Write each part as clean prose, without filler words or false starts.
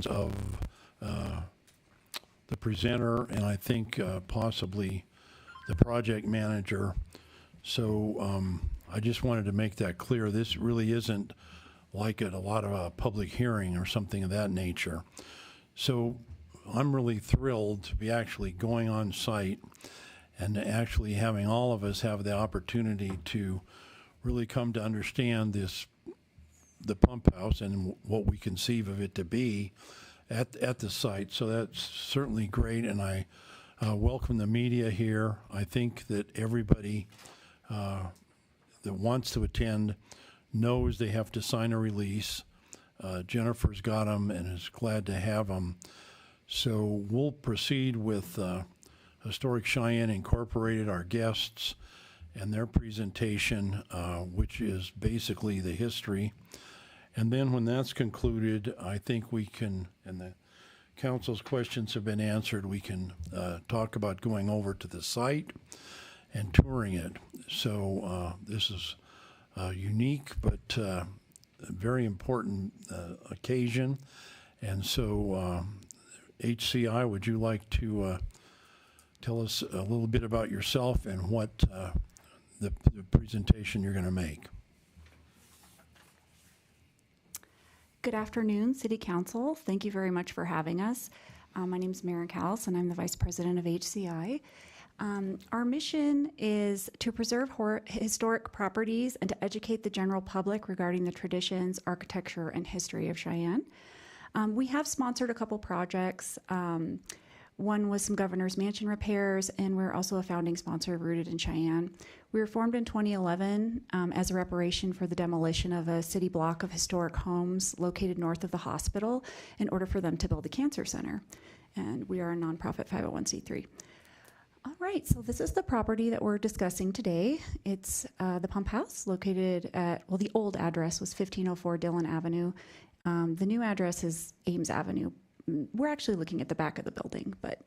of the presenter and I think possibly the project manager. So I just wanted to make that clear. This really isn't like a lot of a public hearing or something of that nature. So I'm really thrilled to be actually going on site and actually having all of us have the opportunity to really come to understand the pump house and what we conceive of it to be at the site. So that's certainly great, and I welcome the media here. I think that everybody that wants to attend knows they have to sign a release. Jennifer's got them and is glad to have them. So we'll proceed with Historic Cheyenne Incorporated, our guests, and their presentation, which is basically the history. And then when that's concluded, I think we can, and the council's questions have been answered, we can talk about going over to the site and touring it. So this is a unique but a very important occasion. And so HCI, would you like to tell us a little bit about yourself and what the presentation you're going to make? Good afternoon, City Council. Thank you very much for having us. My name is Maren Callis, and I'm the Vice President of HCI. Our mission is to preserve historic properties and to educate the general public regarding the traditions, architecture, and history of Cheyenne. We have sponsored a couple projects. One was some Governor's Mansion repairs, and we're also a founding sponsor of Rooted in Cheyenne. We were formed in 2011 as a reparation for the demolition of a city block of historic homes located north of the hospital in order for them to build a cancer center. And we are a nonprofit 501c3. All right, so this is the property that we're discussing today. It's the Pump House located at, well, the old address was 1504 Dillon Avenue. The new address is Ames Avenue. We're actually looking at the back of the building, but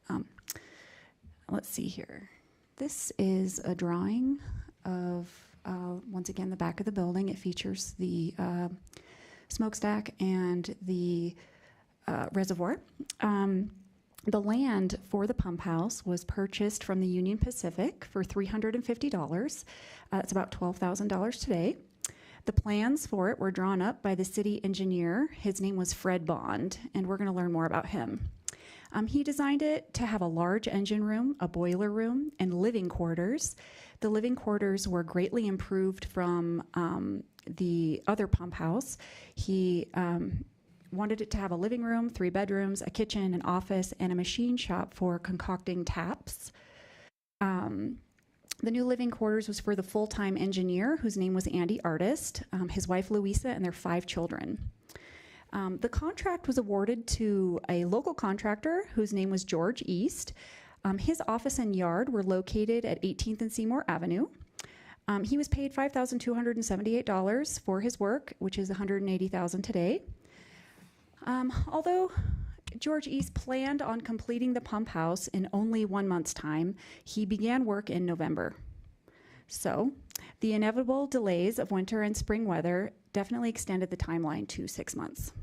let's see here. This is a drawing of, once again, the back of the building. It features the smokestack and the reservoir. The land for the pump house was purchased from the Union Pacific for $350. That's about $12,000 today. The plans for it were drawn up by the city engineer. His name was Fred Bond, and we're going to learn more about him. He designed it to have a large engine room, a boiler room, and living quarters. The living quarters were greatly improved from the other pump house. He wanted it to have a living room, 3 bedrooms, a kitchen, an office, and a machine shop for concocting taps. The new living quarters was for the full-time engineer, whose name was Andy Artist, his wife Louisa, and their 5 children. The contract was awarded to a local contractor whose name was George East. His office and yard were located at 18th and Seymour Avenue. He was paid $5,278 for his work, which is $180,000 today. Although George East planned on completing the pump house in only 1 month's time, he began work in November. So the inevitable delays of winter and spring weather definitely extended the timeline to 6 months.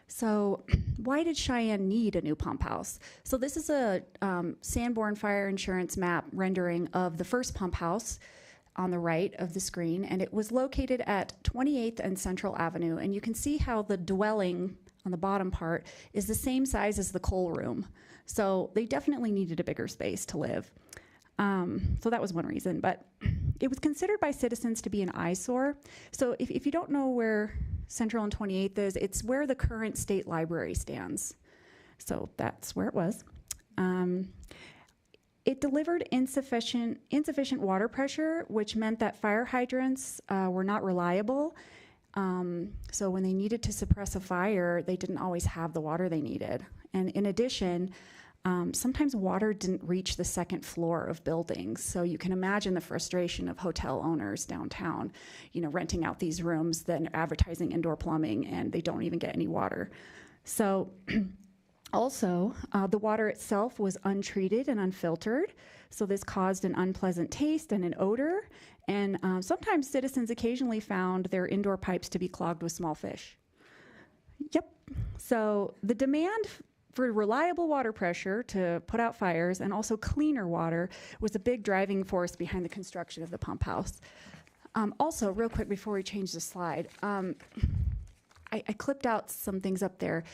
So why did Cheyenne need a new pump house? So this is a Sanborn Fire Insurance map rendering of the first pump house on the right of the screen, and it was located at 28th and Central Avenue. And you can see how the dwelling on the bottom part is the same size as the coal room. So they definitely needed a bigger space to live. So that was one reason, but it was considered by citizens to be an eyesore. So if you don't know where Central and 28th is, it's where the current state library stands. So that's where it was. It delivered insufficient water pressure, which meant that fire hydrants were not reliable. So when they needed to suppress a fire, they didn't always have the water they needed. And in addition, sometimes water didn't reach the second floor of buildings. So you can imagine the frustration of hotel owners downtown, renting out these rooms, then advertising indoor plumbing, and they don't even get any water. So also, the water itself was untreated and unfiltered. So this caused an unpleasant taste and an odor. And sometimes citizens occasionally found their indoor pipes to be clogged with small fish. Yep. So the demand for reliable water pressure to put out fires and also cleaner water was a big driving force behind the construction of the pump house. Also, real quick before we change the slide, I clipped out some things up there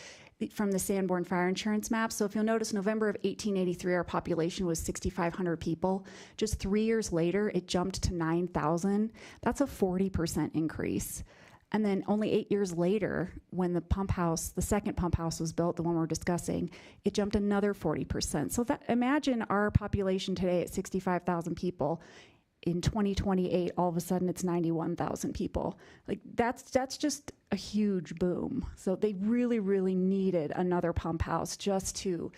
from the Sanborn fire insurance map. So if you'll notice, November of 1883, our population was 6,500 people. Just 3 years later, it jumped to 9,000. That's a 40% increase. And then only 8 years later, when the pump house, the second pump house was built, the one we're discussing, it jumped another 40%. So imagine our population today at 65,000 people. In 2028, all of a sudden it's 91,000 people. Like that's just a huge boom. So they really, really needed another pump house just to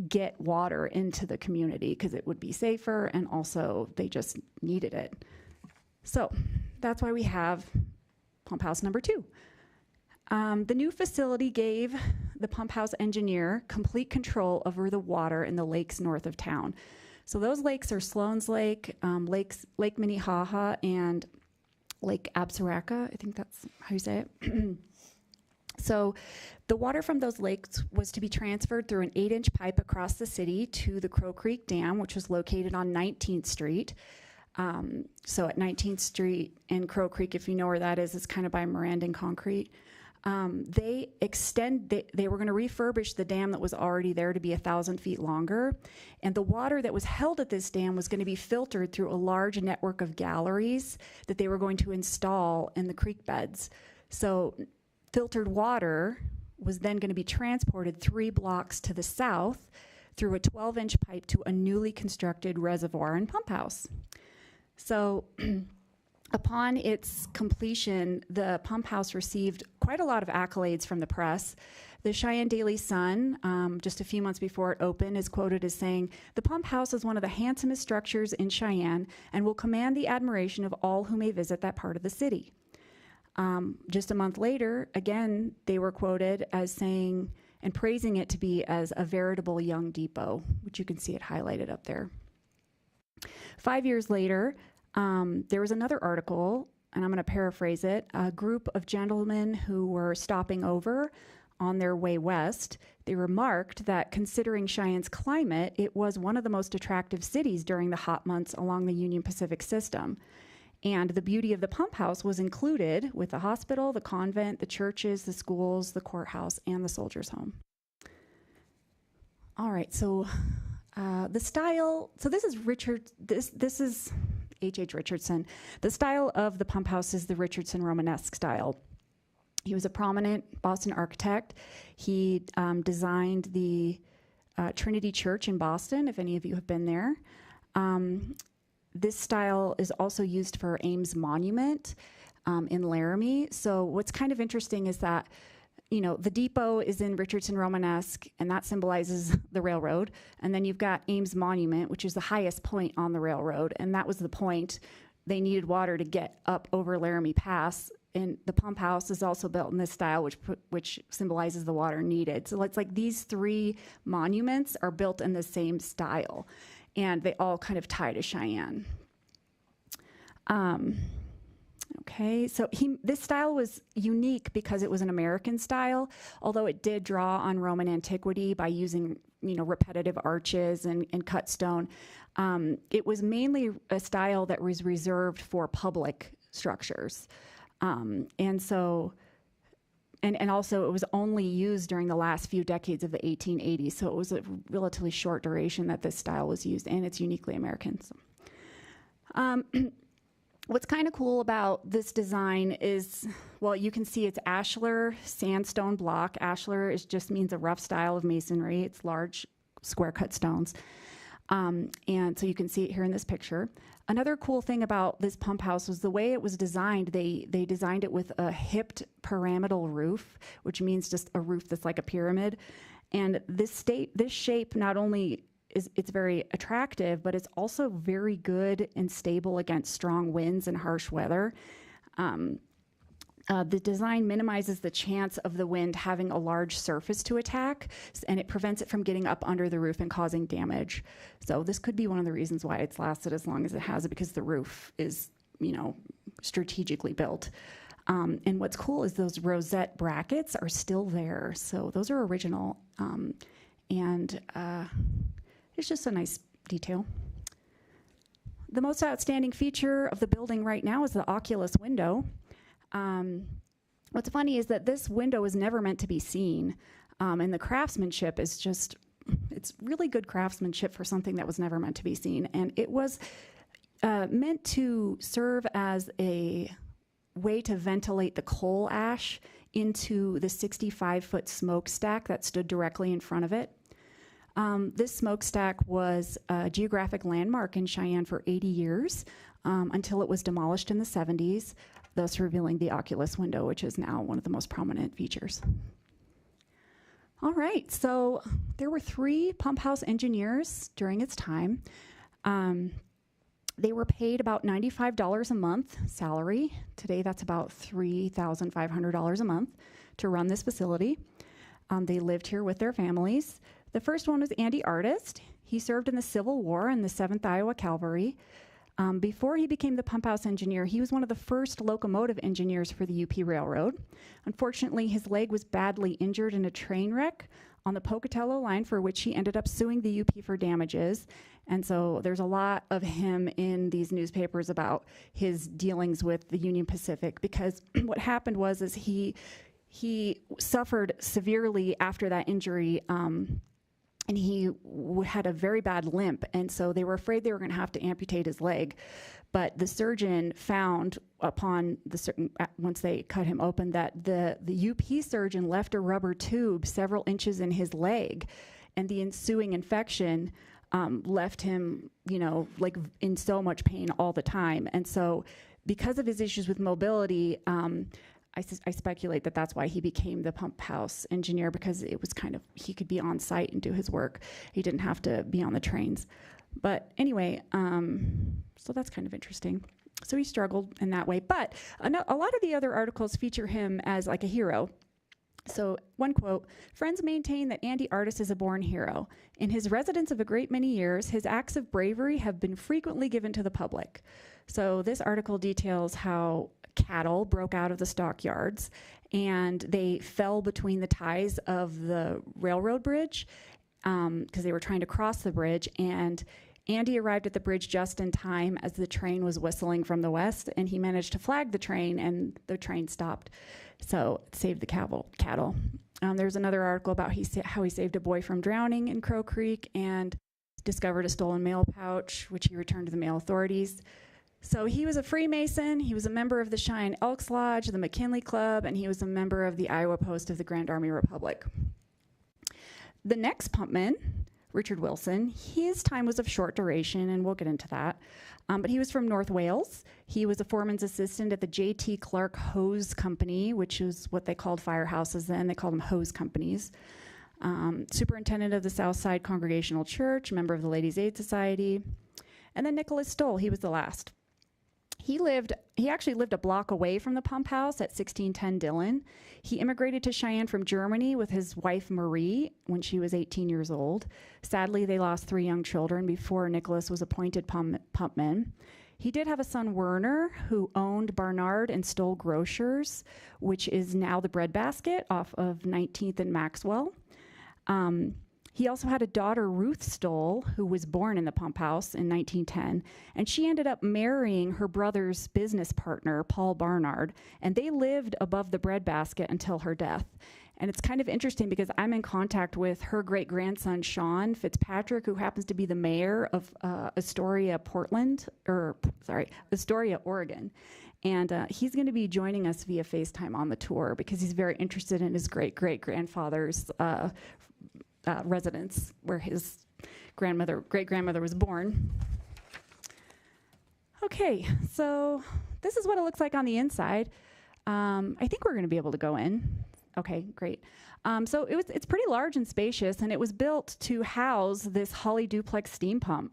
get water into the community because it would be safer, and also they just needed it. So that's why we have pump house number 2. The new facility gave the pump house engineer complete control over the water in the lakes north of town. So those lakes are Sloan's Lake, Lake Minnehaha, and Lake Absaraka. I think that's how you say it. So the water from those lakes was to be transferred through an 8-inch pipe across the city to the Crow Creek Dam, which was located on 19th Street. So at 19th Street and Crow Creek, if you know where that is, it's kind of by Miranda and Concrete. They were going to refurbish the dam that was already there to be 1,000 feet longer. And the water that was held at this dam was going to be filtered through a large network of galleries that they were going to install in the creek beds. So filtered water was then going to be transported 3 blocks to the south through a 12-inch pipe to a newly constructed reservoir and pump house. So upon its completion, the pump house received quite a lot of accolades from the press. The Cheyenne Daily Sun, just a few months before it opened, is quoted as saying, "The pump house is one of the handsomest structures in Cheyenne and will command the admiration of all who may visit that part of the city." Just a month later, again, they were quoted as saying and praising it to be as a veritable young depot, which you can see it highlighted up there. 5 years later, there was another article, and I'm going to paraphrase it. A group of gentlemen who were stopping over on their way west, they remarked that considering Cheyenne's climate, it was one of the most attractive cities during the hot months along the Union Pacific system. And the beauty of the pump house was included with the hospital, the convent, the churches, the schools, the courthouse, and the soldiers' home. All right, so the style, so this is this is H.H. Richardson. The style of the pump house is the Richardson Romanesque style. He was a prominent Boston architect. He designed the Trinity Church in Boston, if any of you have been there. This style is also used for Ames Monument in Laramie. So what's kind of interesting is that, you know, the depot is in Richardson Romanesque, and that symbolizes the railroad. And then you've got Ames Monument, which is the highest point on the railroad, and that was the point. They needed water to get up over Laramie Pass, and the pump house is also built in this style, which symbolizes the water needed. So it's like these 3 monuments are built in the same style, and they all kind of tie to Cheyenne. Okay, so this style was unique because it was an American style, although it did draw on Roman antiquity by using, you know, repetitive arches and cut stone. It was mainly a style that was reserved for public structures. And also it was only used during the last few decades of the 1880s, so it was a relatively short duration that this style was used, and it's uniquely American. So. What's kind of cool about this design is, well, you can see it's ashlar sandstone block. Ashlar just means a rough style of masonry. It's large square cut stones. And so you can see it here in this picture. Another cool thing about this pump house was the way it was designed. They designed it with a hipped pyramidal roof, which means just a roof that's like a pyramid. And this shape not only it's very attractive, but it's also very good and stable against strong winds and harsh weather. The design minimizes the chance of the wind having a large surface to attack, and it prevents it from getting up under the roof and causing damage. So this could be one of the reasons why it's lasted as long as it has, because the roof is, you know, strategically built. And what's cool is those rosette brackets are still there. So those are original. And it's just a nice detail. The most outstanding feature of the building right now is the oculus window. What's funny is that this window is never meant to be seen. And the craftsmanship is just, it's really good craftsmanship for something that was never meant to be seen. And it was meant to serve as a way to ventilate the coal ash into the 65-foot smokestack that stood directly in front of it. This smokestack was a geographic landmark in Cheyenne for 80 years until it was demolished in the 70s, thus revealing the oculus window, which is now one of the most prominent features. All right, so there were 3 Pumphouse engineers during its time. They were paid about $95 a month salary. Today, that's about $3,500 a month to run this facility. They lived here with their families. The first one was Andy Artist. He served in the Civil War in the 7th Iowa Cavalry. Before he became the Pumphouse engineer, he was one of the first locomotive engineers for the UP Railroad. Unfortunately, his leg was badly injured in a train wreck on the Pocatello line, for which he ended up suing the UP for damages. And so there's a lot of him in these newspapers about his dealings with the Union Pacific, because what happened was he suffered severely after that injury, and he had a very bad limp, and so they were afraid they were going to have to amputate his leg. But the surgeon found once they cut him open, that the UP surgeon left a rubber tube several inches in his leg, and the ensuing infection left him, like in so much pain all the time. And so because of his issues with mobility, I speculate that that's why he became the Pumphouse engineer, because it was kind of, he could be on site and do his work. He didn't have to be on the trains. But anyway, so that's kind of interesting. So he struggled in that way. But a lot of the other articles feature him as like a hero. So one quote, "Friends maintain that Andy Artist is a born hero. In his residence of a great many years, his acts of bravery have been frequently given to the public." So this article details how cattle broke out of the stockyards and they fell between the ties of the railroad bridge because they were trying to cross the bridge, and Andy arrived at the bridge just in time as the train was whistling from the west, and he managed to flag the train, and the train stopped. So it saved the cattle. There's another article about how he saved a boy from drowning in Crow Creek and discovered a stolen mail pouch, which he returned to the mail authorities. So he was a Freemason, he was a member of the Cheyenne Elks Lodge, the McKinley Club, and he was a member of the Iowa Post of the Grand Army Republic. The next pumpman, Richard Wilson, his time was of short duration, and we'll get into that. But he was from North Wales. He was a foreman's assistant at the J.T. Clark Hose Company, which is what they called firehouses then. They called them hose companies. Superintendent of the Southside Congregational Church, member of the Ladies' Aid Society. And then Nicholas Stoll, he was the last. He actually lived a block away from the Pumphouse at 1610 Dillon. He immigrated to Cheyenne from Germany with his wife Marie when she was 18 years old. Sadly, they lost 3 young children before Nicholas was appointed pumpman. He did have a son, Werner, who owned Barnard and Stoll Grocers, which is now the Breadbasket off of 19th and Maxwell. He also had a daughter, Ruth Stoll, who was born in the Pumphouse in 1910, and she ended up marrying her brother's business partner, Paul Barnard, and they lived above the breadbasket until her death. And it's kind of interesting because I'm in contact with her great-grandson, Sean Fitzpatrick, who happens to be the mayor of Astoria, Oregon. And he's going to be joining us via FaceTime on the tour because he's very interested in his great-great-grandfather's residence where his great-grandmother was born. Okay, so this is what it looks like on the inside. I think we're going to be able to go in. Okay, great. So it's pretty large and spacious, and it was built to house this Holly duplex steam pump.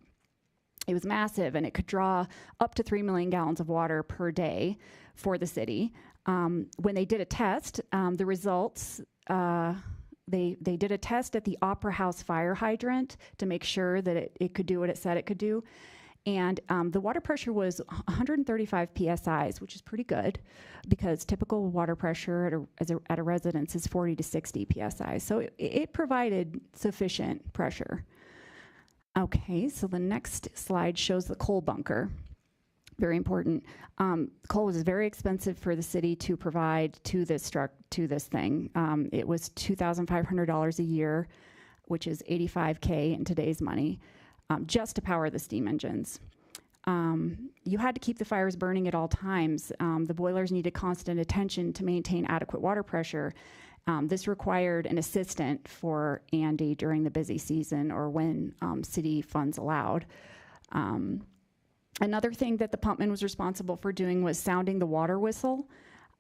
It was massive, and it could draw up to 3 million gallons of water per day for the city. When they did a test, the results, they did a test at the Opera House fire hydrant to make sure that it could do what it said it could do. And the water pressure was 135 psi's, which is pretty good because typical water pressure at a residence is 40 to 60 psi. So it provided sufficient pressure. Okay, so the next slide shows the coal bunker. Very important. Coal was very expensive for the city to provide to this thing. It was $2,500 a year, which is $85K in today's money, just to power the steam engines. You had to keep the fires burning at all times. The boilers needed constant attention to maintain adequate water pressure. This required an assistant for Andy during the busy season or when city funds allowed. Another thing that the pumpman was responsible for doing was sounding the water whistle.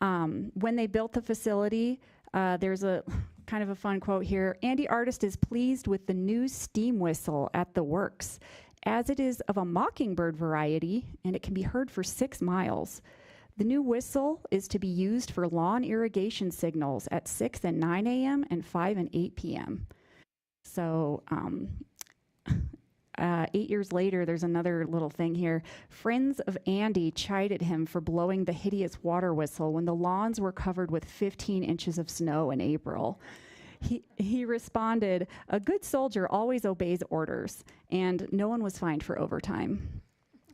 When they built the facility, there's a kind of a fun quote here. Andy Artist is pleased with the new steam whistle at the works, as it is of a mockingbird variety, and it can be heard for 6 miles. The new whistle is to be used for lawn irrigation signals at 6 and 9 a.m. and 5 and 8 p.m. So 8 years later, there's another little thing here. Friends of Andy chided him for blowing the hideous water whistle when the lawns were covered with 15 inches of snow in April. He responded, "A good soldier always obeys orders," and no one was fined for overtime.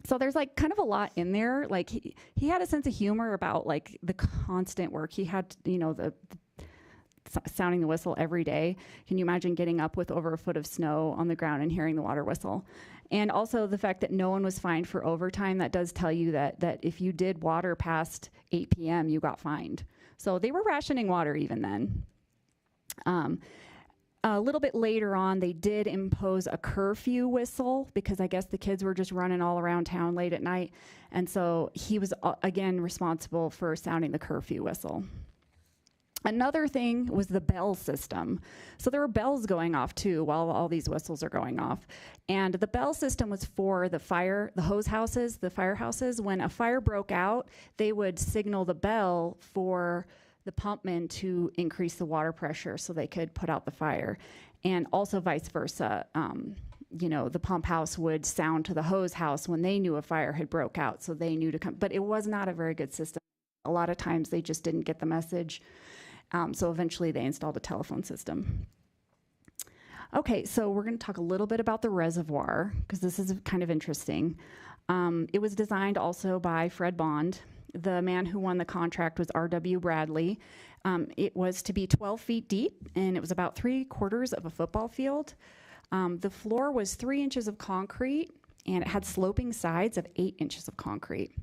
So there's like kind of a lot in there. Like he had a sense of humor about like the constant work. He had, you know, the sounding the whistle every day. Can you imagine getting up with over a foot of snow on the ground and hearing the water whistle? And also the fact that no one was fined for overtime, that does tell you that if you did water past 8 p.m., you got fined. So they were rationing water even then. A little bit later on, they did impose a curfew whistle because I guess the kids were just running all around town late at night. And so he was, again, responsible for sounding the curfew whistle. Another thing was the bell system. So there were bells going off too while all these whistles are going off. And the bell system was for the firehouses. When a fire broke out, they would signal the bell for the pumpmen to increase the water pressure so they could put out the fire. And also vice versa. You know, the pump house would sound to the hose house when they knew a fire had broke out, so they knew to come. But it was not a very good system. A lot of times they just didn't get the message. So eventually they installed a telephone system. Okay, so we're going to talk a little bit about the reservoir because this is kind of interesting. It was designed also by Fred Bond. The man who won the contract was R.W. Bradley. It was to be 12 feet deep, and it was about 3/4 of a football field. The floor was 3 inches of concrete, and it had sloping sides of 8 inches of concrete.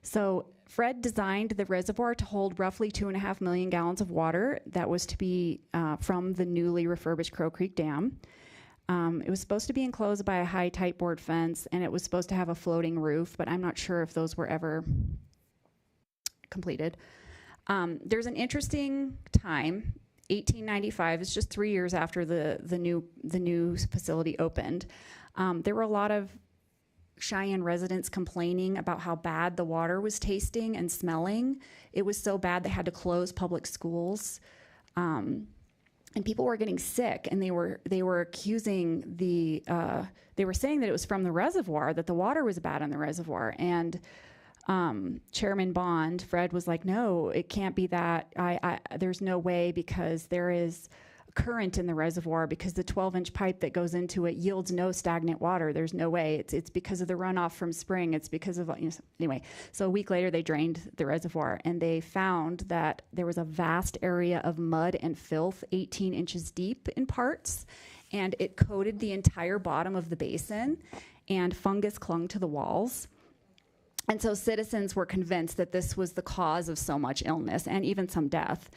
So Fred designed the reservoir to hold roughly 2.5 million gallons of water that was to be from the newly refurbished Crow Creek Dam. It was supposed to be enclosed by a high tight board fence, and it was supposed to have a floating roof, but I'm not sure if those were ever completed. There's an interesting time. 1895 is just 3 years after the new facility opened. There were a lot of Cheyenne residents complaining about how bad the water was tasting and smelling. It was so bad they had to close public schools, and people were getting sick. And they were accusing they were saying that it was from the reservoir, that the water was bad in the reservoir. And Chairman Bond, Fred, was like, "No, it can't be that. There's no way because there is current in the reservoir because the 12-inch pipe that goes into it yields no stagnant water. There's no way. It's because of the runoff from spring. It's because of, anyway." So a week later, they drained the reservoir, and they found that there was a vast area of mud and filth, 18 inches deep in parts, and it coated the entire bottom of the basin, and fungus clung to the walls. And so citizens were convinced that this was the cause of so much illness and even some death.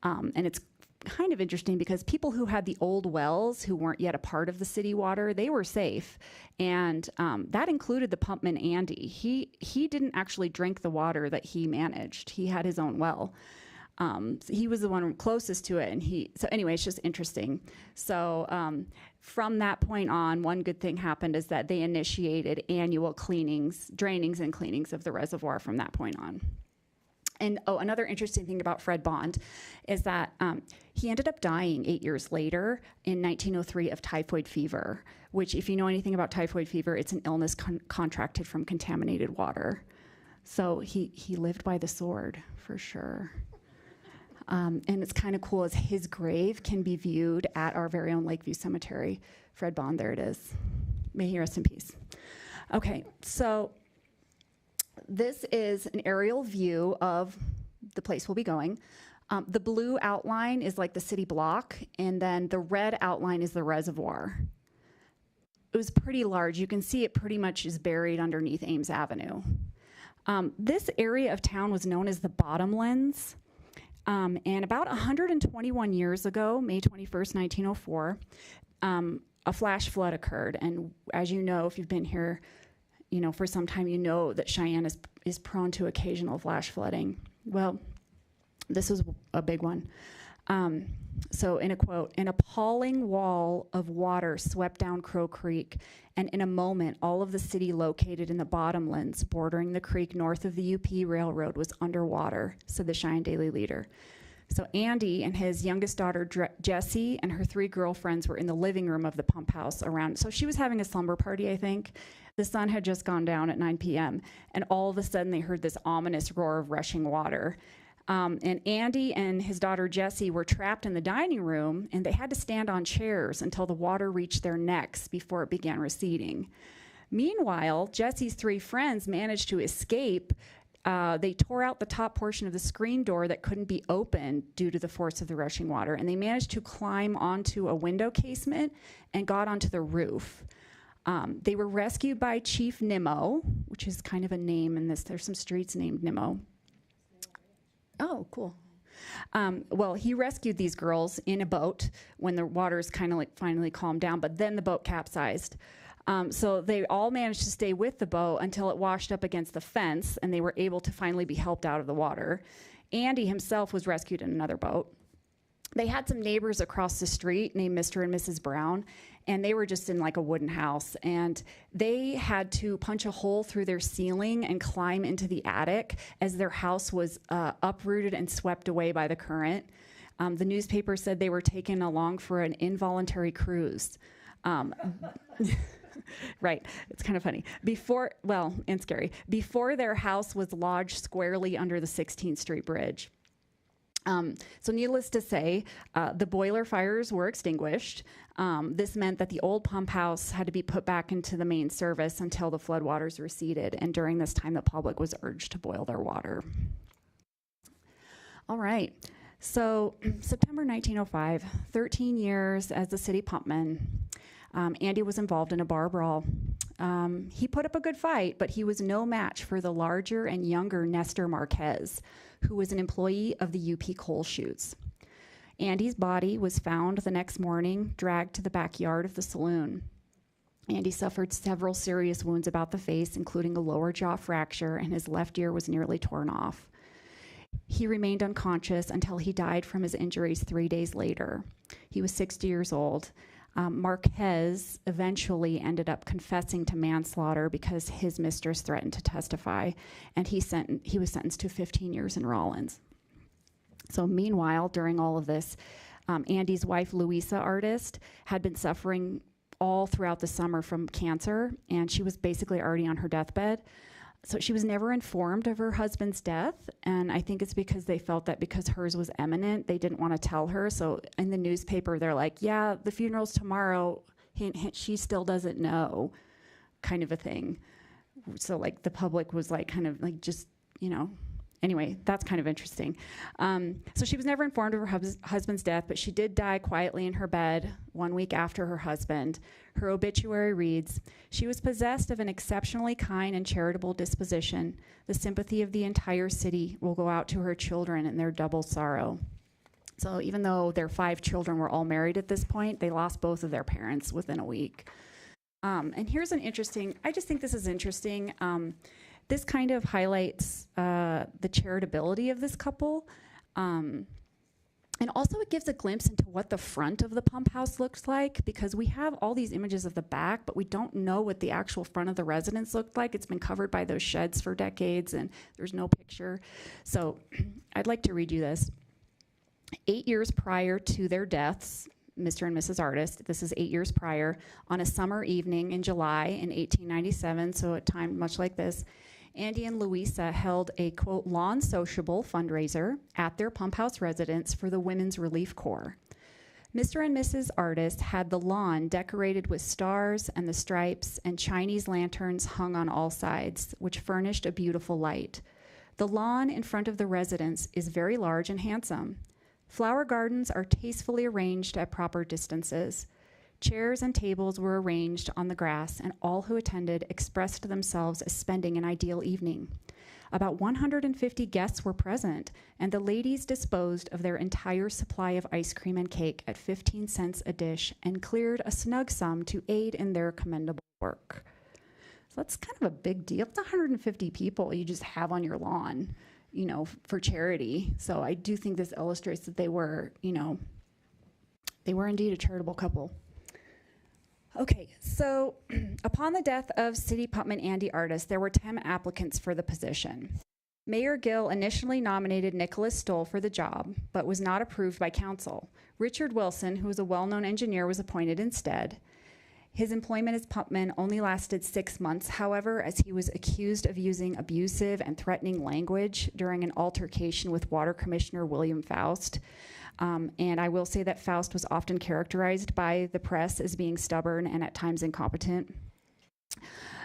And it's kind of interesting because people who had the old wells who weren't yet a part of the city water, they were safe. And that included the pumpman Andy. He didn't actually drink the water that he managed. He had his own well. So he was the one closest to it. So anyway, it's just interesting. So from that point on, one good thing happened is that they initiated annual cleanings, drainings and cleanings of the reservoir from that point on. And another interesting thing about Fred Bond is that he ended up dying 8 years later in 1903 of typhoid fever, which, if you know anything about typhoid fever, it's an illness contracted from contaminated water. So he lived by the sword, for sure. And it's kind of cool as his grave can be viewed at our very own Lakeview Cemetery. Fred Bond, there it is. May he rest in peace. Okay, so this is an aerial view of the place we'll be going. The blue outline is like the city block, and then the red outline is the reservoir. It was pretty large. You can see it pretty much is buried underneath Ames Avenue. This area of town was known as the Bottomlands. And about 121 years ago, May 21st, 1904, a flash flood occurred. And as you know, if you've been here, you know, for some time, you know that Cheyenne is prone to occasional flash flooding. Well, this was a big one. So in a quote, "An appalling wall of water swept down Crow Creek, and in a moment, all of the city located in the bottomlands bordering the creek north of the UP Railroad was underwater," said the Cheyenne Daily Leader. So Andy and his youngest daughter, Jessie, and her 3 girlfriends were in the living room of the Pumphouse around. So she was having a slumber party, I think. The sun had just gone down at 9 p.m., and all of a sudden they heard this ominous roar of rushing water. And Andy and his daughter Jessie were trapped in the dining room, and they had to stand on chairs until the water reached their necks before it began receding. Meanwhile, Jessie's 3 friends managed to escape. They tore out the top portion of the screen door that couldn't be opened due to the force of the rushing water, and they managed to climb onto a window casement and got onto the roof. They were rescued by Chief Nimmo, which is kind of a name in this. There's some streets named Nimmo. Oh, cool. Well, he rescued these girls in a boat when the waters kind of like finally calmed down, but then the boat capsized. So they all managed to stay with the boat until it washed up against the fence, and they were able to finally be helped out of the water. Andy himself was rescued in another boat. They had some neighbors across the street named Mr. and Mrs. Brown, and they were just in like a wooden house, and they had to punch a hole through their ceiling and climb into the attic as their house was uprooted and swept away by the current. The newspaper said they were taken along for an involuntary cruise. Right, it's kind of funny. And scary. Before their house was lodged squarely under the 16th Street Bridge. So needless to say, the boiler fires were extinguished. This meant that the old pump house had to be put back into the main service until the floodwaters receded, and during this time the public was urged to boil their water. All right, so September 1905, 13 years as the city pumpman. Andy was involved in a bar brawl. He put up a good fight, but he was no match for the larger and younger Nestor Marquez, who was an employee of the UP coal chutes. Andy's body was found the next morning, dragged to the backyard of the saloon. Andy suffered several serious wounds about the face, including a lower jaw fracture, and his left ear was nearly torn off. He remained unconscious until he died from his injuries 3 days later. He was 60 years old. Marquez eventually ended up confessing to manslaughter because his mistress threatened to testify, and he was sentenced to 15 years in Rawlins. So meanwhile, during all of this, Andy's wife, Louisa Artist, had been suffering all throughout the summer from cancer, and she was basically already on her deathbed. So she was never informed of her husband's death, and I think it's because they felt that because hers was imminent, they didn't want to tell her. So in the newspaper, they're like, yeah, the funeral's tomorrow. Hint, hint, she still doesn't know, kind of a thing. So like the public was like kind of like just, you know, anyway, that's kind of interesting. So she was never informed of her husband's death, but she did die quietly in her bed 1 week after her husband. Her obituary reads, "She was possessed of an exceptionally kind and charitable disposition. The sympathy of the entire city will go out to her children in their double sorrow." So even though their 5 children were all married at this point, they lost both of their parents within a week. And here's an interesting, I just think this is interesting. This kind of highlights the charitability of this couple. And also it gives a glimpse into what the front of the pump house looks like, because we have all these images of the back, but we don't know what the actual front of the residence looked like. It's been covered by those sheds for decades and there's no picture. So I'd like to read you this. 8 years prior to their deaths, Mr. and Mrs. Artist, this is 8 years prior, on a summer evening in July in 1897, so a time much like this, Andy and Louisa held a, quote, lawn sociable fundraiser at their pump house residence for the Women's Relief Corps. Mr. and Mrs. Artist had the lawn decorated with stars and the stripes and Chinese lanterns hung on all sides, which furnished a beautiful light. The lawn in front of the residence is very large and handsome. Flower gardens are tastefully arranged at proper distances. Chairs and tables were arranged on the grass, and all who attended expressed themselves as spending an ideal evening. About 150 guests were present, and the ladies disposed of their entire supply of ice cream and cake at 15 cents a dish and cleared a snug sum to aid in their commendable work. So that's kind of a big deal. It's 150 people you just have on your lawn, you know, for charity. So I do think this illustrates that they were, you know, they were indeed a charitable couple. Okay, so upon the death of City Pumpman Andy Artist, there were 10 applicants for the position. Mayor Gill initially nominated Nicholas Stoll for the job, but was not approved by council. Richard Wilson, who was a well-known engineer, was appointed instead. His employment as pumpman only lasted 6 months, however, as he was accused of using abusive and threatening language during an altercation with Water Commissioner William Faust. And I will say that Faust was often characterized by the press as being stubborn and at times incompetent.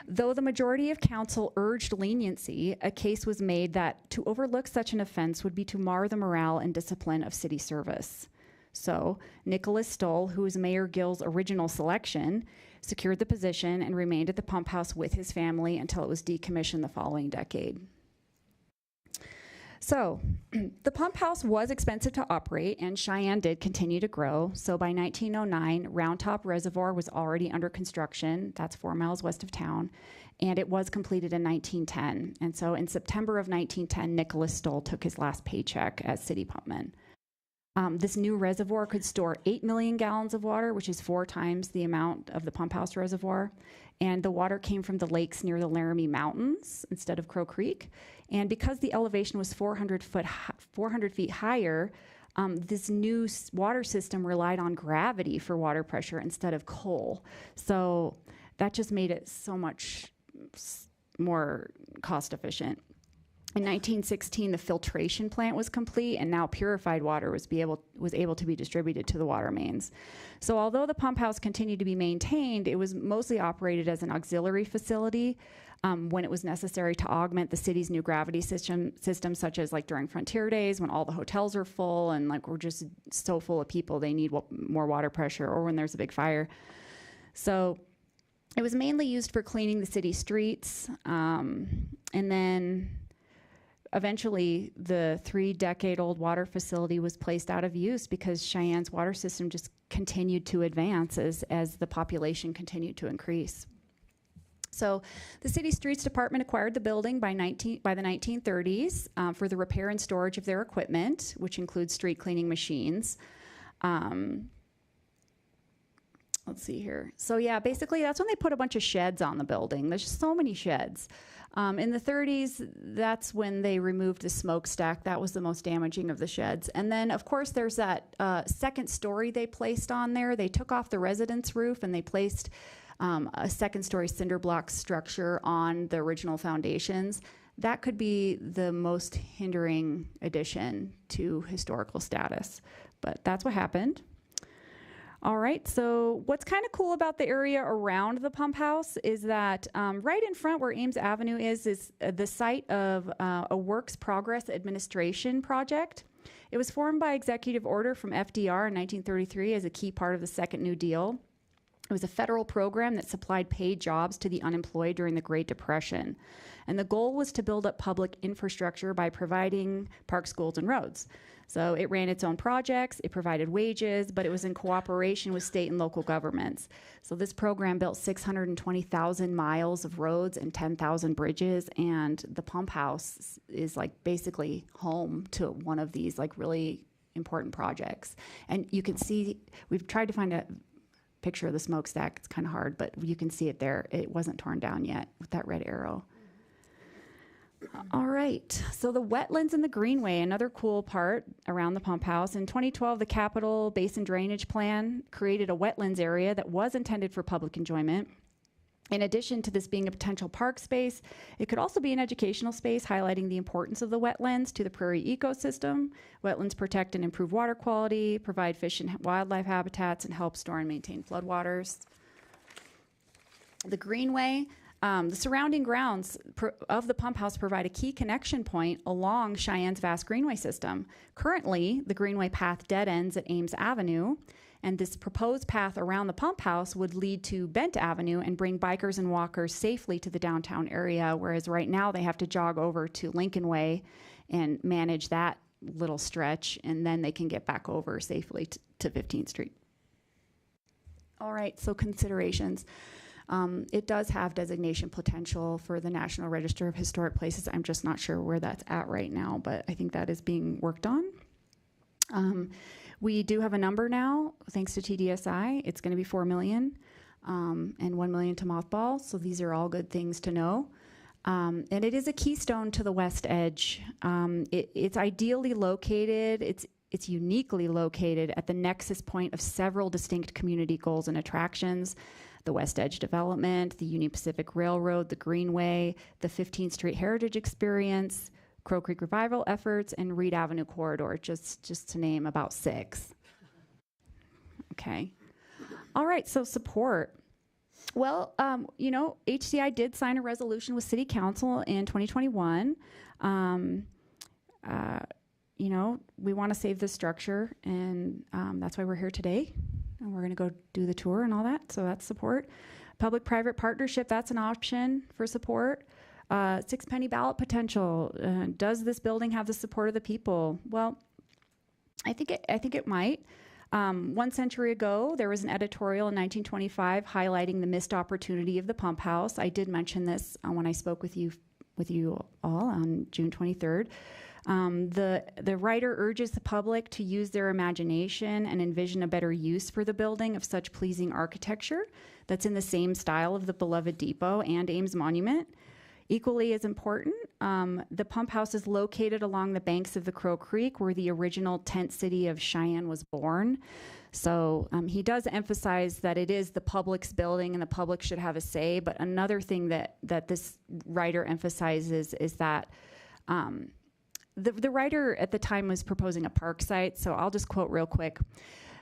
Though the majority of council urged leniency, a case was made that to overlook such an offense would be to mar the morale and discipline of city service. So Nicholas Stoll, who was Mayor Gill's original selection, secured the position and remained at the pump house with his family until it was decommissioned the following decade. So the pump house was expensive to operate, and Cheyenne did continue to grow. So by 1909, Round Top Reservoir was already under construction. That's 4 miles west of town. And it was completed in 1910. And so in September of 1910, Nicholas Stoll took his last paycheck as city pumpman. This new reservoir could store 8 million gallons of water, which is 4 times the amount of the pump house reservoir. And the water came from the lakes near the Laramie Mountains instead of Crow Creek. And because the elevation was 400 feet higher, this new water system relied on gravity for water pressure instead of coal. So that just made it so much more cost efficient. In 1916, the filtration plant was complete, and now purified water was able to be distributed to the water mains. So although the pump house continued to be maintained, it was mostly operated as an auxiliary facility when it was necessary to augment the city's new gravity system, such as like during Frontier Days when all the hotels are full and like we're just so full of people they need more water pressure, or when there's a big fire. So it was mainly used for cleaning the city streets, and then eventually, the 3-decade-old water facility was placed out of use because Cheyenne's water system just continued to advance as the population continued to increase. So the city streets department acquired the building by the 1930s for the repair and storage of their equipment, which includes street cleaning machines. Let's see here. So yeah, basically that's when they put a bunch of sheds on the building. There's just so many sheds. In the 30s, that's when they removed the smokestack. That was the most damaging of the sheds. And then, of course, there's that second story they placed on there. They took off the residence roof and they placed a second story cinder block structure on the original foundations. That could be the most hindering addition to historical status. But that's what happened. All right, so what's kind of cool about the area around the pump house is that right in front where Ames Avenue is the site of a Works Progress Administration project. It was formed by executive order from FDR in 1933 as a key part of the Second New Deal. It was a federal program that supplied paid jobs to the unemployed during the Great Depression. And the goal was to build up public infrastructure by providing parks, schools, and roads. So it ran its own projects, it provided wages, but it was in cooperation with state and local governments. So this program built 620,000 miles of roads and 10,000 bridges, and the pump house is like basically home to one of these like really important projects. And you can see, we've tried to find a picture of the smokestack. It's kind of hard, but you can see it there. It wasn't torn down yet with that red arrow. All right, so the wetlands and the greenway, another cool part around the pump house. In 2012, the Capital Basin Drainage Plan created a wetlands area that was intended for public enjoyment. In addition to this being a potential park space, it could also be an educational space highlighting the importance of the wetlands to the prairie ecosystem. Wetlands protect and improve water quality, provide fish and wildlife habitats, and help store and maintain floodwaters. The greenway, the surrounding grounds of the pump house provide a key connection point along Cheyenne's vast greenway system. Currently, the greenway path dead ends at Ames Avenue, and this proposed path around the pump house would lead to Bent Avenue and bring bikers and walkers safely to the downtown area, whereas right now they have to jog over to Lincoln Way and manage that little stretch, and then they can get back over safely to 15th Street. All right, so considerations. It does have designation potential for the National Register of Historic Places. I'm just not sure where that's at right now, but I think that is being worked on. We do have a number now, thanks to TDSI. It's going to be $4 million and $1 million to mothball. So these are all good things to know. And it is a keystone to the west edge. It's ideally located. It's uniquely located at the nexus point of several distinct community goals and attractions. The West Edge Development, the Union Pacific Railroad, the Greenway, the 15th Street Heritage Experience, Crow Creek Revival efforts, and Reed Avenue Corridor, just to name about 6. Okay. All right, so support. Well, HCI did sign a resolution with City Council in 2021. We want to save this structure, and that's why we're here today. And we're going to go do the tour and all that, so that's support. Public-private partnership, that's an option for support. 6-penny ballot potential. Does this building have the support of the people? Well, I think it might. 1 century ago, there was an editorial in 1925 highlighting the missed opportunity of the pump house. I did mention this when I spoke with you all on June 23rd. The writer urges the public to use their imagination and envision a better use for the building of such pleasing architecture that's in the same style of the beloved depot and Ames Monument. Equally as important, the pump house is located along the banks of the Crow Creek, where the original tent city of Cheyenne was born. So he does emphasize that it is the public's building and the public should have a say. But another thing that this writer emphasizes is that the writer at the time was proposing a park site. So I'll just quote real quick.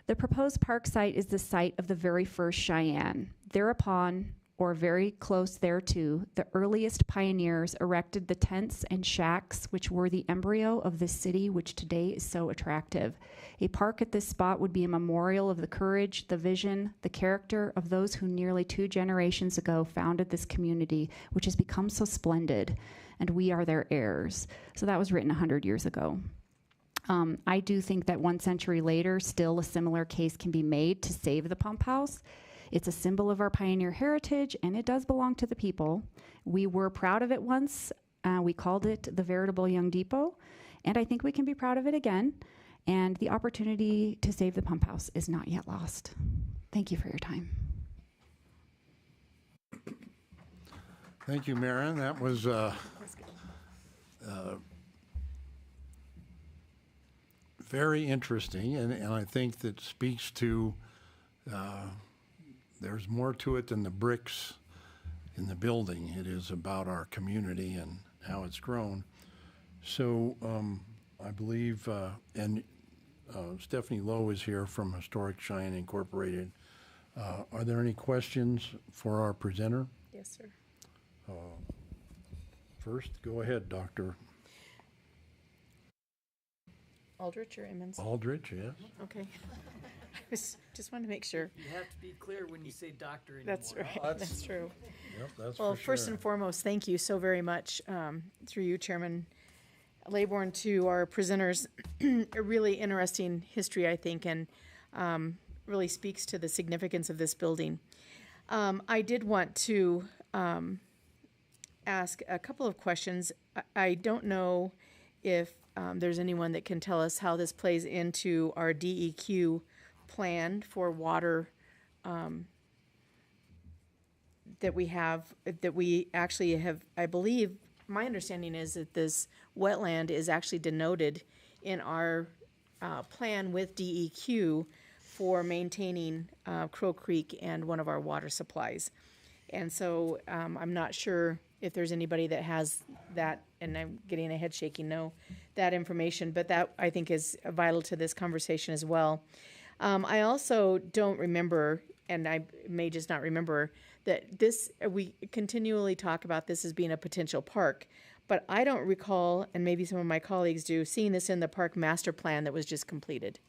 The proposed park site is the site of the very first Cheyenne. Thereupon, or very close thereto, the earliest pioneers erected the tents and shacks which were the embryo of this city which today is so attractive. A park at this spot would be a memorial of the courage, the vision, the character of those who nearly 2 generations ago founded this community, which has become so splendid, and we are their heirs. So that was written 100 years ago. I do think that 1 century later, still a similar case can be made to save the pump house. It's a symbol of our pioneer heritage, and it does belong to the people. We were proud of it once. We called it the veritable young depot, and I think we can be proud of it again. And the opportunity to save the pump house is not yet lost. Thank you for your time. Thank you, Maren. That was very interesting, and I think that speaks to there's more to it than the bricks in the building. It is about our community and how it's grown. So I believe, and Stephanie Lowe is here from Historic Cheyenne Incorporated. Are there any questions for our presenter? Yes, sir. First, go ahead, Dr. Aldrich or Emmons? Aldrich, yes. Okay. I just wanted to make sure. You have to be clear when you say doctor anymore. That's right. That's true. Yep, that's Well, for first sure. and foremost, thank you so very much, through you, Chairman Laybourne, to our presenters. A really interesting history, I think, and really speaks to the significance of this building. I did want to ask a couple of questions. I don't know if there's anyone that can tell us how this plays into our DEQ plan for water that we actually have. I believe my understanding is that this wetland is actually denoted in our plan with DEQ for maintaining Crow Creek and one of our water supplies. And so I'm not sure if there's anybody that has that, and I'm getting a head shaking no, that information, but that I think is vital to this conversation as well. I also don't remember, and I may just not remember, that we continually talk about this as being a potential park, but I don't recall, and maybe some of my colleagues do, seeing this in the park master plan that was just completed.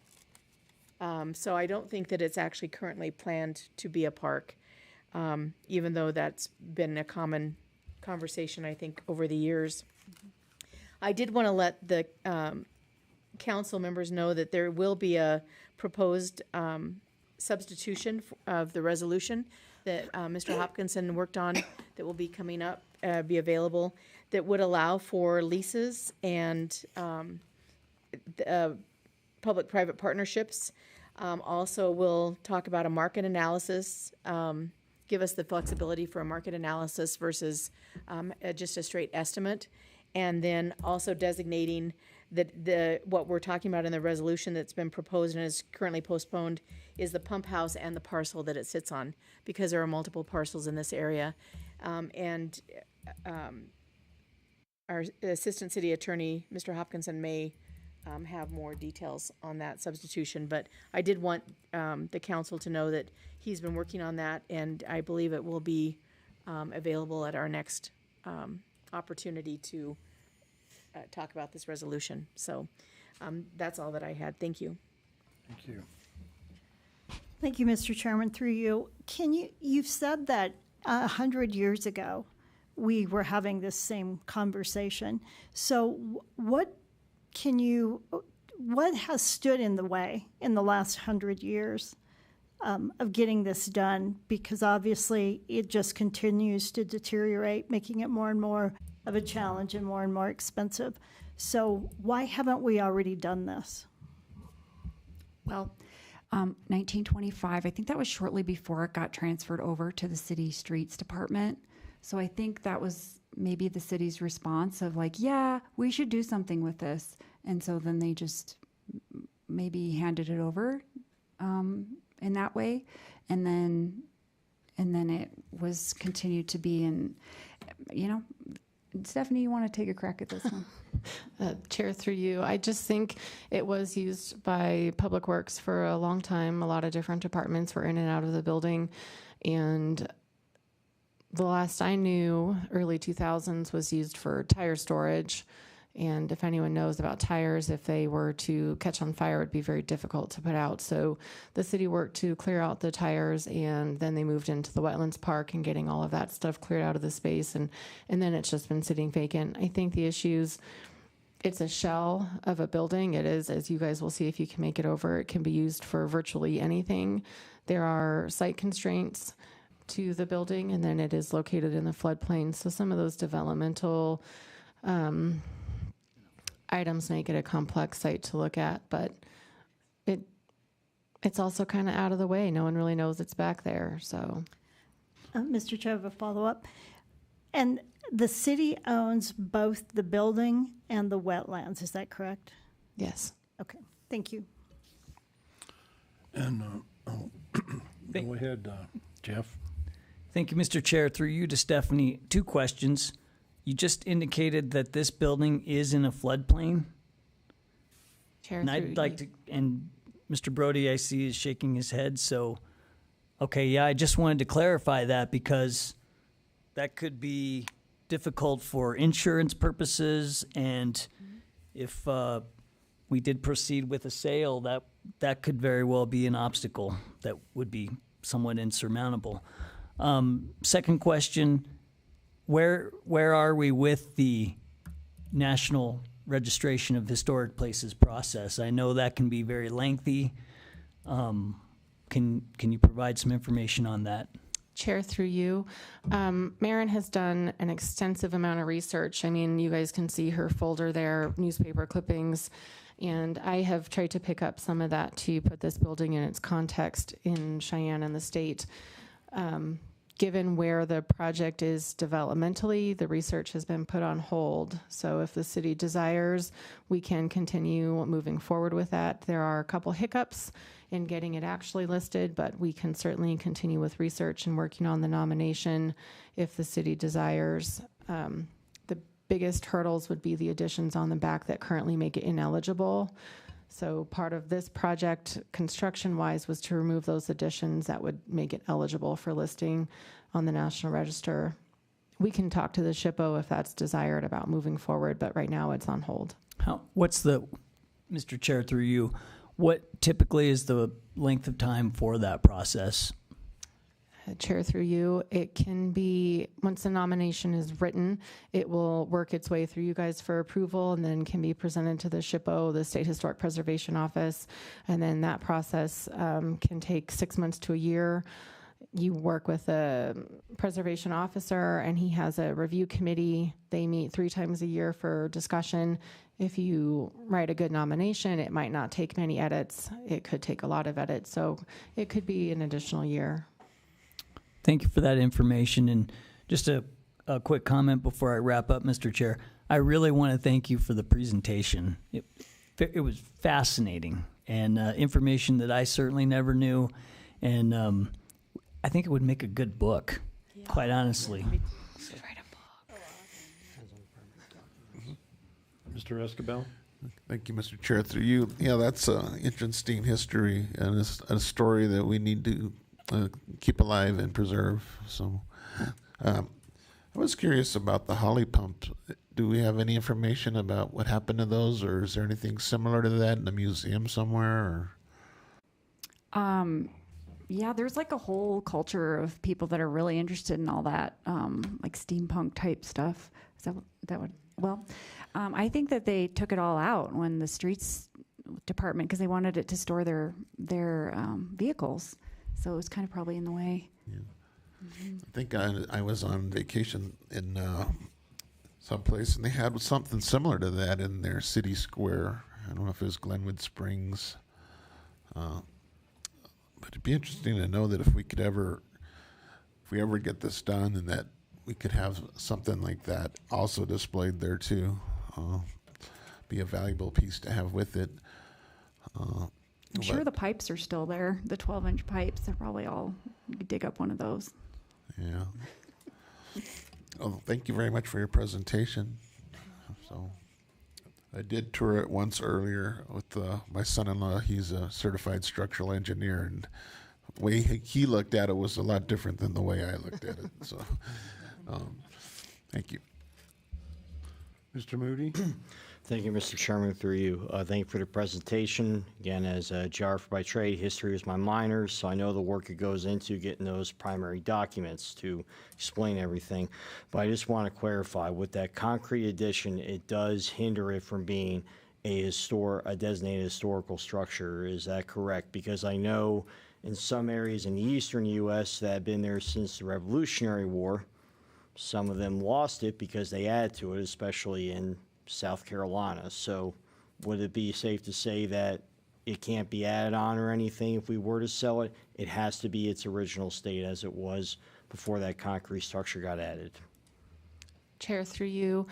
So I don't think that it's actually currently planned to be a park, even though that's been a common conversation, I think, over the years. I did want to let the council members know that there will be a proposed substitution of the resolution that Mr. Hopkinson worked on that will be coming up, be available, that would allow for leases and public-private partnerships. Also, we'll talk about a market analysis, give us the flexibility for a market analysis versus just a straight estimate, and then also designating that what we're talking about in the resolution that's been proposed and is currently postponed is the pump house and the parcel that it sits on, because there are multiple parcels in this area. Our Assistant City Attorney, Mr. Hopkinson, may have more details on that substitution, but I did want the council to know that he's been working on that, and I believe it will be available at our next opportunity to talk about this resolution. So that's all that I had. Thank you. Thank you. Thank you, Mr. Chairman. Through you, you've said that 100 years ago we were having this same conversation. So what has stood in the way in the last 100 years of getting this done? Because obviously it just continues to deteriorate, making it more and more of a challenge and more expensive. So why haven't we already done this? Well, 1925, I think that was shortly before it got transferred over to the city streets department. So I think that was maybe the city's response of like, yeah, we should do something with this. And so then they just maybe handed it over in that way. And then it was continued to be in, Stephanie, you want to take a crack at this one? Chair, through you, I just think it was used by Public Works for a long time. A lot of different departments were in and out of the building. And the last I knew, early 2000s, was used for tire storage. And if anyone knows about tires, if they were to catch on fire, it would be very difficult to put out. So the city worked to clear out the tires, and then they moved into the wetlands park and getting all of that stuff cleared out of the space. And then it's just been sitting vacant. I think the issues, it's a shell of a building. It is, as you guys will see if you can make it over, it can be used for virtually anything. There are site constraints to the building, and then it is located in the floodplain. So some of those developmental items make it a complex site to look at, but it's also kind of out of the way. No one really knows it's back there. So, Mr. Chair, I have a follow-up. And the city owns both the building and the wetlands. Is that correct? yes. Okay. Thank you. And go ahead, Jeff. Thank you, Mr. Chair. Through you to Stephanie, 2 questions. You just indicated that this building is in a floodplain. Chair, And I'd like to, and Mr. Brody, I see, is shaking his head. So, okay, yeah, I just wanted to clarify that because that could be difficult for insurance purposes. And if we did proceed with a sale, that could very well be an obstacle that would be somewhat insurmountable. Second question. Where are we with the National Registration of Historic Places process? I know that can be very lengthy. Can you provide some information on that? Chair, through you, Maren has done an extensive amount of research. I mean, you guys can see her folder there, newspaper clippings, and I have tried to pick up some of that to put this building in its context in Cheyenne and the state. Given where the project is developmentally, the research has been put on hold. So if the city desires, we can continue moving forward with that. There are a couple hiccups in getting it actually listed, but we can certainly continue with research and working on the nomination if the city desires. The biggest hurdles would be the additions on the back that currently make it ineligible. So part of this project, construction-wise, was to remove those additions that would make it eligible for listing on the National Register. We can talk to the SHPO if that's desired about moving forward, but right now it's on hold. Mr. Chair, through you, what typically is the length of time for that process? Chair, through you, it can be, once the nomination is written, it will work its way through you guys for approval and then can be presented to the SHPO, the State Historic Preservation Office, and then that process can take 6 months to a year. You work with a preservation officer and he has a review committee. They meet 3 times a year for discussion. If you write a good nomination, it might not take many edits. It could take a lot of edits, so it could be an additional year. Thank you for that information. And just a quick comment before I wrap up, Mr. Chair. I really want to thank you for the presentation. It was fascinating and information that I certainly never knew. And I think it would make a good book, quite honestly. Mr. Escabel? Thank you, Mr. Chair. Through you, yeah, that's interesting history and it's a story that we need to keep alive and preserve. So I was curious about the holly pump. Do we have any information about what happened to those, or is there anything similar to that in a museum somewhere? Or? Yeah, there's like a whole culture of people that are really interested in all that, like steampunk type stuff. Is that what? Well, I think that they took it all out when the streets department, because they wanted it to store their vehicles. So it was kind of probably in the way. Yeah. Mm-hmm. I think I was on vacation in someplace, and they had something similar to that in their city square. I don't know if it was Glenwood Springs. But it'd be interesting to know that if we ever get this done, and that we could have something like that also displayed there too. Be a valuable piece to have with it. I'm sure the pipes are still there, the 12-inch pipes. They're probably all, you could dig up one of those. Yeah. Oh, thank you very much for your presentation. So I did tour it once earlier with my son-in-law. He's a certified structural engineer, and the way he looked at it was a lot different than the way I looked at it. So thank you. Mr. Moody? Thank you, Mr. Chairman, through you. Thank you for the presentation. Again, as a geographer by trade, history is my minor, so I know the work that goes into getting those primary documents to explain everything. But I just want to clarify, with that concrete addition, it does hinder it from being a designated historical structure. Is that correct? Because I know in some areas in the eastern U.S. that have been there since the Revolutionary War, some of them lost it because they added to it, especially in South Carolina. So would it be safe to say that it can't be added on or anything if we were to sell it? It has to be its original state as it was before that concrete structure got added. Chair, through you,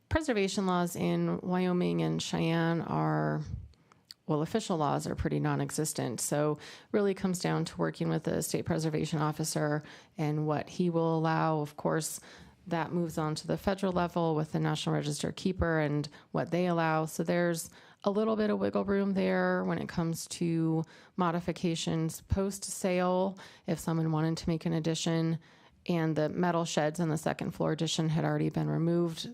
preservation laws in Wyoming and Cheyenne are, well, official laws are pretty non-existent. So really comes down to working with the state preservation officer and what he will allow. Of course, that moves on to the federal level with the National Register keeper and what they allow. So there's a little bit of wiggle room there when it comes to modifications post-sale if someone wanted to make an addition and the metal sheds on the second floor addition had already been removed.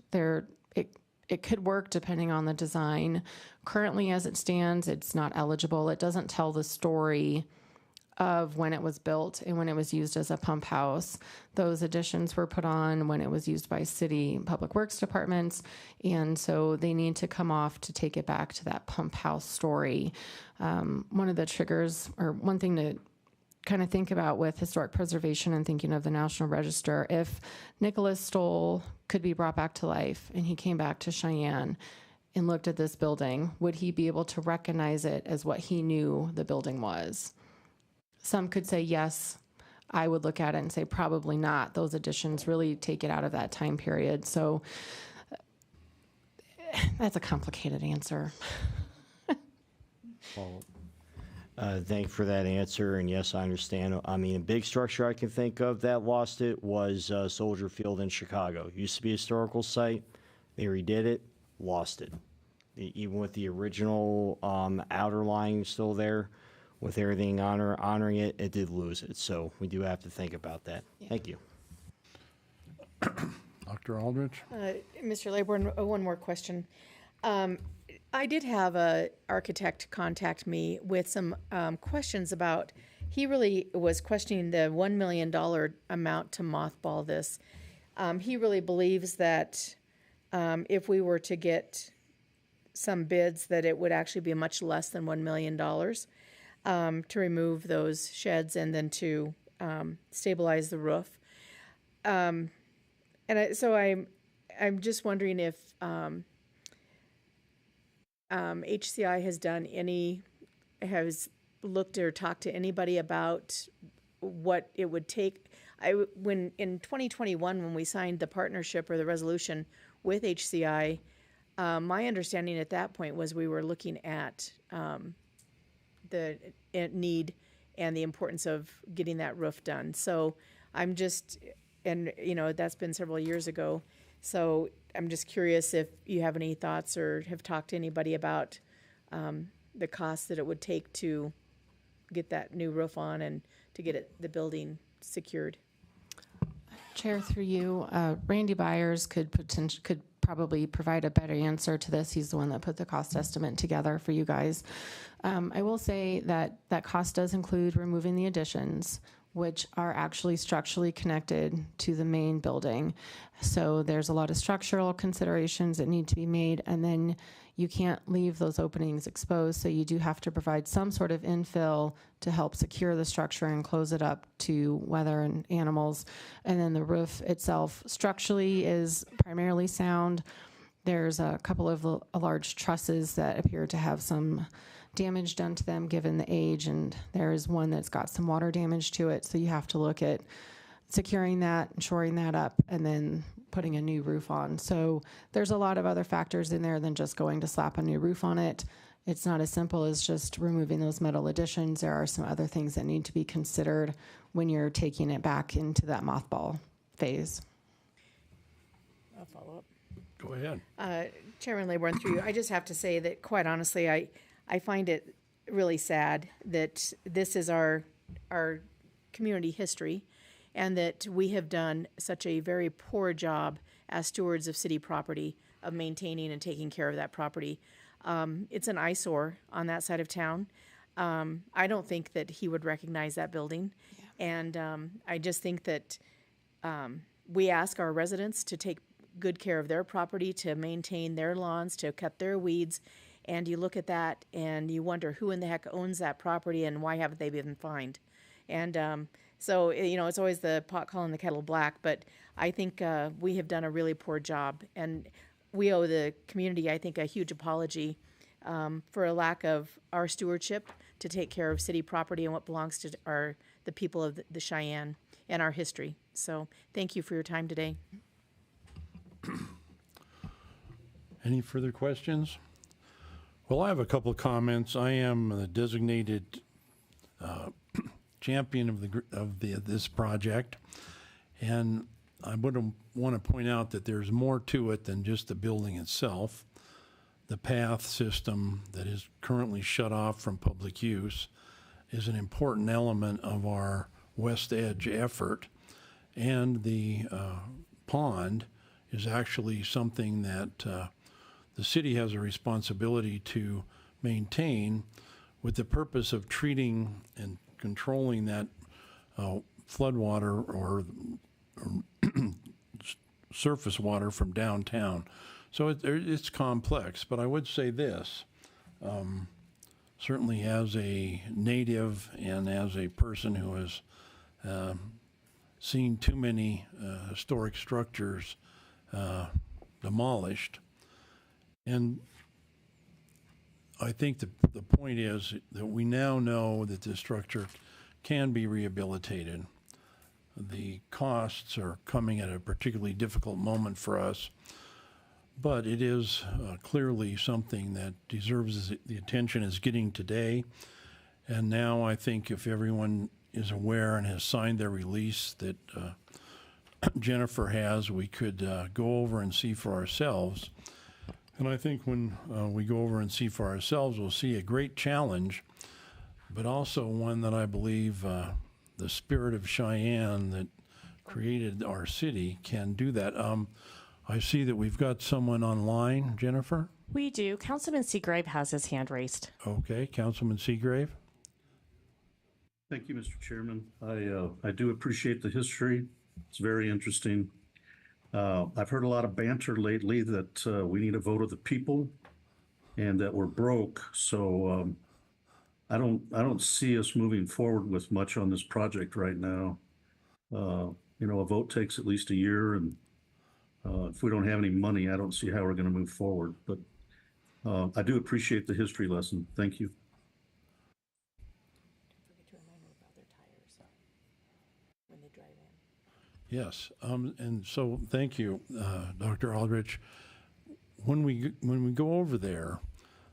It could work depending on the design. Currently, as it stands, it's not eligible. It doesn't tell the story of when it was built and when it was used as a pump house. Those additions were put on when it was used by city public works departments, and so they need to come off to take it back to that pump house story. One of the triggers, or one thing to kind of think about with historic preservation and thinking of the National Register, if Nicholas Stoll could be brought back to life and he came back to Cheyenne and looked at this building, would he be able to recognize it as what he knew the building was? Some could say yes. I would look at it and say probably not. Those additions really take it out of that time period. So that's a complicated answer. Well, thank you for that answer, and yes, I understand. I mean, a big structure I can think of that lost it was Soldier Field in Chicago. Used to be a historical site. They redid it, lost it. Even with the original outer line still there, with everything honoring it, it did lose it. So we do have to think about that. Yeah. Thank you. Dr. Aldrich? Mr. Laybourne, one more question. I did have a architect contact me with some questions about, he really was questioning the $1 million amount to mothball this. He really believes that if we were to get some bids, that it would actually be much less than $1 million to remove those sheds and then to stabilize the roof. So I'm just wondering if HCI has looked or talked to anybody about what it would take. When in 2021, when we signed the partnership or the resolution with HCI, my understanding at that point was we were looking at the need and the importance of getting that roof done. So I'm just, and that's been several years ago. So I'm just curious if you have any thoughts or have talked to anybody about the cost that it would take to get that new roof on and to get the building secured. Chair, through you, Randy Byers could probably provide a better answer to this. He's the one that put the cost estimate together for you guys. I will say that that cost does include removing the additions, which are actually structurally connected to the main building. So there's a lot of structural considerations that need to be made, and then you can't leave those openings exposed, so you do have to provide some sort of infill to help secure the structure and close it up to weather and animals. And then the roof itself structurally is primarily sound. There's a couple of large trusses that appear to have some damage done to them given the age, and there is one that's got some water damage to it, so you have to look at securing that and shoring that up and then putting a new roof on. So there's a lot of other factors in there than just going to slap a new roof on it. It's not as simple as just removing those metal additions. There are some other things that need to be considered when you're taking it back into that mothball phase. I'll follow up. Go ahead. Chairman Laybourne, through you, I just have to say that quite honestly, I find it really sad that this is our community history, and that we have done such a very poor job as stewards of city property of maintaining and taking care of that property. It's an eyesore on that side of town. I don't think that he would recognize that building. Yeah. And I just think that we ask our residents to take good care of their property, to maintain their lawns, to cut their weeds. And you look at that and you wonder who in the heck owns that property and why haven't they been fined? And so, it's always the pot calling the kettle black, but I think we have done a really poor job. And we owe the community, I think, a huge apology for a lack of our stewardship to take care of city property and what belongs to the people of the Cheyenne and our history. So thank you for your time today. Any further questions? Well, I have a couple of comments. I am the designated champion of this project, and I would want to point out that there's more to it than just the building itself. The path system that is currently shut off from public use is an important element of our West Edge effort, and the pond is actually something that the city has a responsibility to maintain with the purpose of treating and controlling that floodwater or surface water from downtown. So it's complex, but I would say this. certainly as a native and as a person who has seen too many historic structures demolished. And I think the point is that we now know that this structure can be rehabilitated. The costs are coming at a particularly difficult moment for us, but it is clearly something that deserves the attention it's getting today. And now I think if everyone is aware and has signed their release that Jennifer has, we could go over and see for ourselves. And I think when we go over and see for ourselves, we'll see a great challenge, but also one that I believe the spirit of Cheyenne that created our city can do that. I see that we've got someone online, Jennifer. We do. Councilman Seagrave has his hand raised. Okay, Councilman Seagrave. Thank you, Mr. Chairman. I do appreciate the history. It's very interesting. I've heard a lot of banter lately that we need a vote of the people and that we're broke. So I don't see us moving forward with much on this project right now. A vote takes at least a year, and if we don't have any money, I don't see how we're going to move forward. But I do appreciate the history lesson. Thank you. Yes, and so thank you, Dr. Aldrich. When we go over there,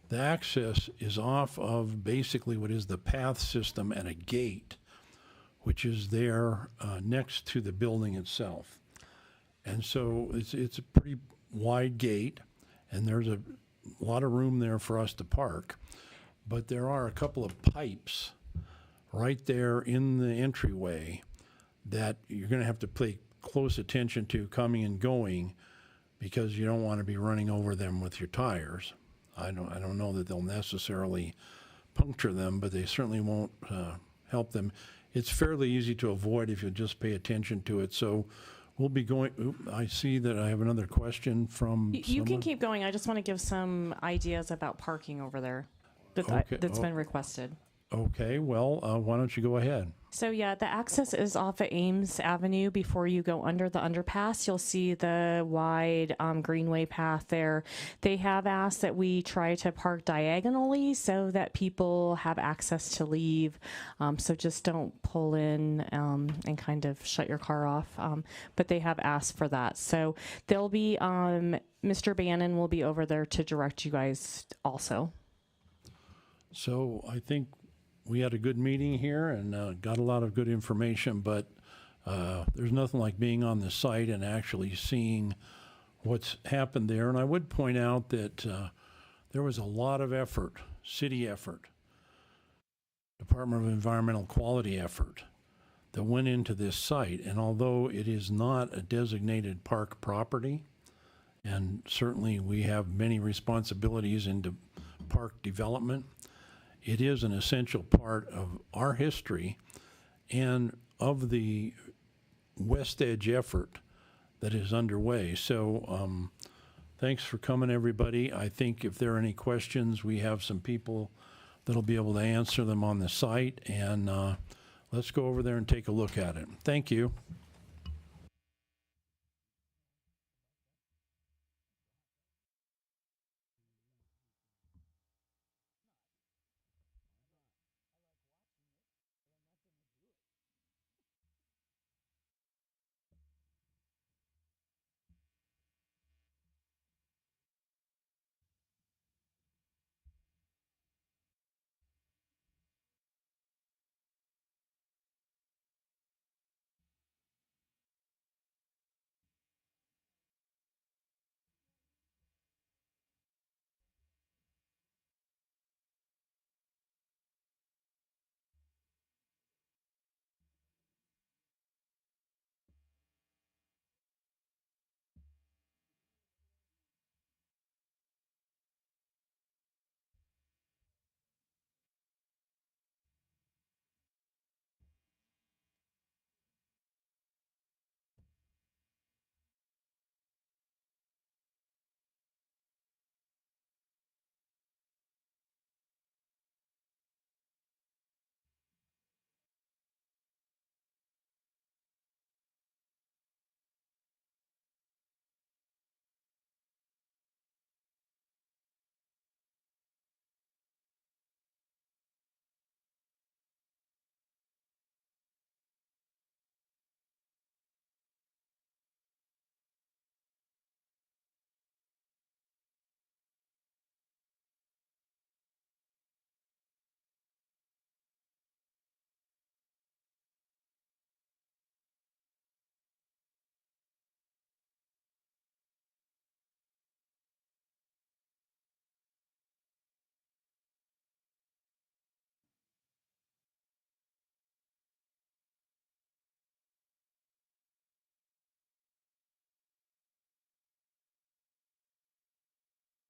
the access is off of basically what is the path system and a gate, which is there next to the building itself. And so it's a pretty wide gate, and there's a lot of room there for us to park. But there are a couple of pipes right there in the entryway that you're going to have to pay close attention to coming and going, because you don't want to be running over them with your tires. I don't know that they'll necessarily puncture them, but they certainly won't help them. It's fairly easy to avoid if you just pay attention to it. So we'll be going. I see that I have another question from You can someone. keep going. I just want to give some ideas about parking over there that's been requested. Okay, well, why don't you go ahead? So yeah, the access is off of Ames Avenue. Before you go under the underpass, you'll see the wide greenway path there. They have asked that we try to park diagonally so that people have access to leave. So just don't pull in and kind of shut your car off. But they have asked for that. So they'll be, Mr. Bannon will be over there to direct you guys also. So I think we had a good meeting here and got a lot of good information, but there's nothing like being on the site and actually seeing what's happened there. And I would point out that there was a lot of effort, city effort, Department of Environmental Quality effort that went into this site. And although it is not a designated park property, and certainly we have many responsibilities into park development, it is an essential part of our history and of the West Edge effort that is underway. So thanks for coming, everybody. I think if there are any questions, we have some people that'll be able to answer them on the site. And let's go over there and take a look at it. Thank you.